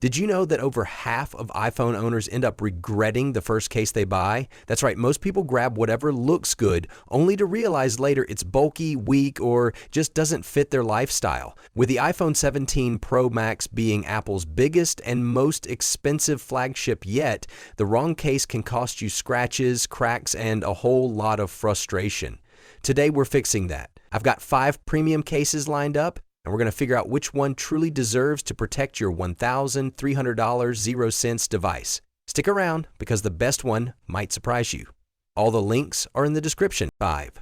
Did you know that over half of iPhone owners end up regretting the first case they buy? That's right, most people grab whatever looks good, only to realize later it's bulky, weak, or just doesn't fit their lifestyle. With the iPhone 17 Pro Max being Apple's biggest and most expensive flagship yet, the wrong case can cost you scratches, cracks, and a whole lot of frustration. Today we're fixing that. I've got 5 premium cases lined up, and we're going to figure out which one truly deserves to protect your $1,300 0 cents device. Stick around because the best one might surprise you. All the links are in the description. 5.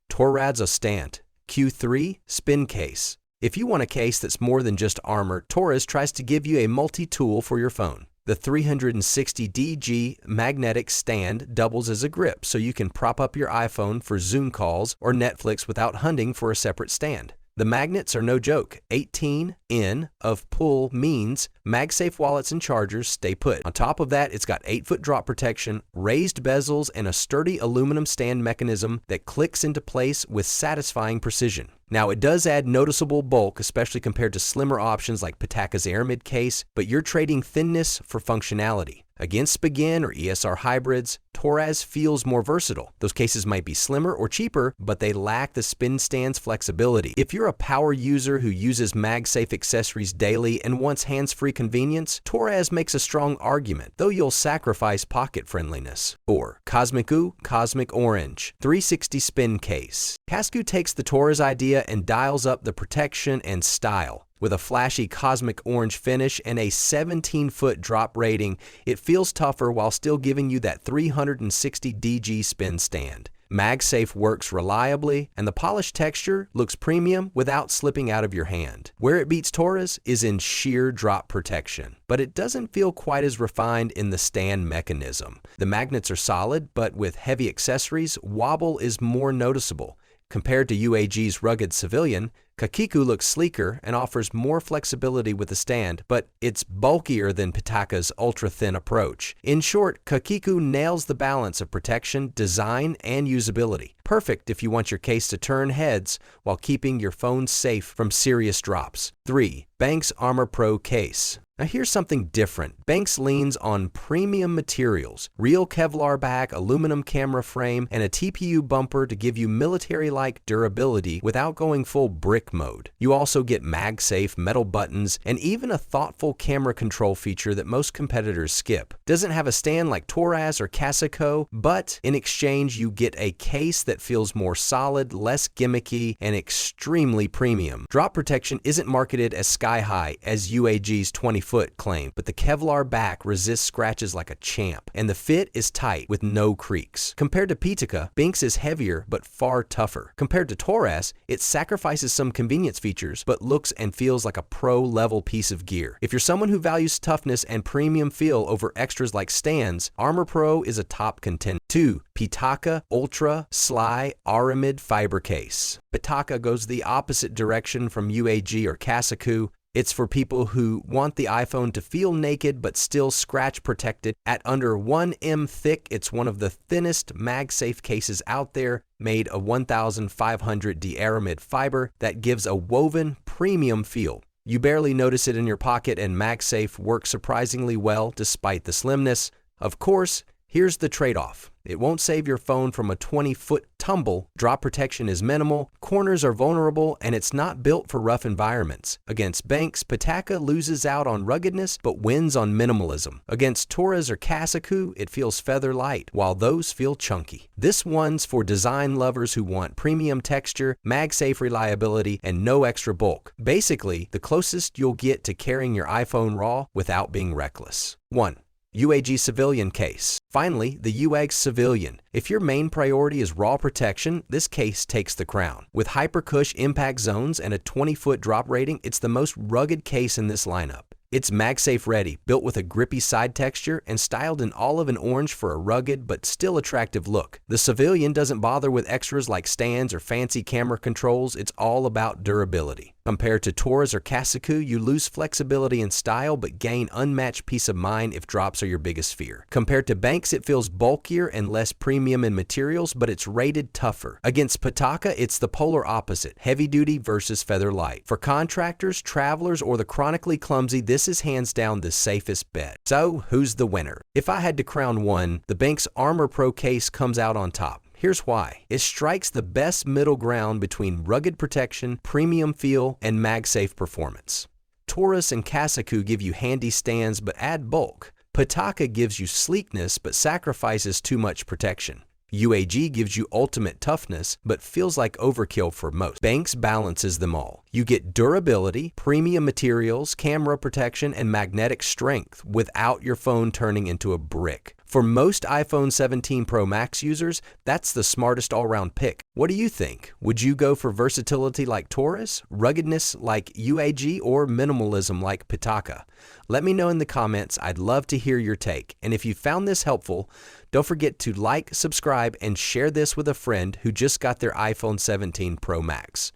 TORRAS Ostand Q3 Spin Case. If you want a case that's more than just armor, TORRAS tries to give you a multi-tool for your phone. The 360DG magnetic stand doubles as a grip, so you can prop up your iPhone for Zoom calls or Netflix without hunting for a separate stand. The magnets are no joke. 18 N of pull means MagSafe wallets and chargers stay put. On top of that, it's got 8-foot drop protection, raised bezels, and a sturdy aluminum stand mechanism that clicks into place with satisfying precision. Now, it does add noticeable bulk, especially compared to slimmer options like PITAKA's Aramid case, but you're trading thinness for functionality. Against Begin or ESR hybrids, TORRAS feels more versatile. Those cases might be slimmer or cheaper, but they lack the spin stand's flexibility. If you're a power user who uses MagSafe accessories daily and wants hands-free convenience, TORRAS makes a strong argument, though you'll sacrifice pocket friendliness. 4. CASEKOO Cosmic Orange 360 Spin Case. CASEKOO takes the TORRAS idea and dials up the protection and style. With a flashy cosmic orange finish and a 17-foot drop rating, it feels tougher while still giving you that 360 DG spin stand. MagSafe works reliably, and the polished texture looks premium without slipping out of your hand. Where it beats TORRAS is in sheer drop protection, but it doesn't feel quite as refined in the stand mechanism. The magnets are solid, but with heavy accessories, wobble is more noticeable. Compared to UAG's rugged Civilian, CASEKOO looks sleeker and offers more flexibility with the stand, but it's bulkier than PITAKA's ultra-thin approach. In short, CASEKOO nails the balance of protection, design, and usability. Perfect if you want your case to turn heads while keeping your phone safe from serious drops. 3. BENKS ArmorPro Case. Now here's something different. BENKS leans on premium materials, real Kevlar back, aluminum camera frame, and a TPU bumper to give you military-like durability without going full brick mode. You also get MagSafe metal buttons and even a thoughtful camera control feature that most competitors skip. Doesn't have a stand like TORRAS or CASEKOO, but in exchange you get a case that feels more solid, less gimmicky, and extremely premium. Drop protection isn't marketed as sky-high as UAG's 20-foot claim, but the Kevlar back resists scratches like a champ, and the fit is tight with no creaks. Compared to PITAKA, BENKS is heavier but far tougher. Compared to TORRAS, it sacrifices some convenience features but looks and feels like a pro-level piece of gear. If you're someone who values toughness and premium feel over extras like stands, ArmorPro is a top contender. 2. PITAKA Ultra Sly Aramid Fiber Case. PITAKA goes the opposite direction from UAG or CASEKOO. It's for people who want the iPhone to feel naked but still scratch protected. At under 1 mm thick, it's one of the thinnest MagSafe cases out there, made of 1500D Aramid fiber that gives a woven premium feel. You barely notice it in your pocket, and MagSafe works surprisingly well despite the slimness. Of course, here's the trade-off. It won't save your phone from a 20-foot tumble, drop protection is minimal, corners are vulnerable, and it's not built for rough environments. Against BENKS, PITAKA loses out on ruggedness but wins on minimalism. Against TORRAS or CASEKOO, it feels feather light, while those feel chunky. This one's for design lovers who want premium texture, MagSafe reliability, and no extra bulk. Basically, the closest you'll get to carrying your iPhone raw without being reckless. 1. UAG Civilian Case. Finally, the UAG Civilian. If your main priority is raw protection, this case takes the crown. With hyper-cush impact zones and a 20-foot drop rating, it's the most rugged case in this lineup. It's MagSafe ready, built with a grippy side texture and styled in olive and orange for a rugged but still attractive look. The Civilian doesn't bother with extras like stands or fancy camera controls. It's all about durability. Compared to TORRAS or CASEKOO, you lose flexibility and style but gain unmatched peace of mind if drops are your biggest fear. Compared to BENKS, it feels bulkier and less premium in materials, but it's rated tougher. Against PITAKA, it's the polar opposite, heavy duty versus feather light. For contractors, travelers, or the chronically clumsy, this is hands down the safest bet. So, who's the winner? If I had to crown one, the BENKS ArmorPro case comes out on top. Here's why. It strikes the best middle ground between rugged protection, premium feel, and mag-safe performance. TORRAS and CASEKOO give you handy stands but add bulk. PITAKA gives you sleekness but sacrifices too much protection. UAG gives you ultimate toughness but feels like overkill for most. BENKS balances them all. You get durability, premium materials, camera protection, and magnetic strength without your phone turning into a brick. For most iPhone 17 Pro Max users, that's the smartest all-round pick. What do you think? Would you go for versatility like TORRAS, ruggedness like UAG, or minimalism like PITAKA? Let me know in the comments. I'd love to hear your take. And if you found this helpful, don't forget to like, subscribe, and share this with a friend who just got their iPhone 17 Pro Max.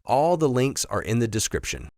All the links are in the description.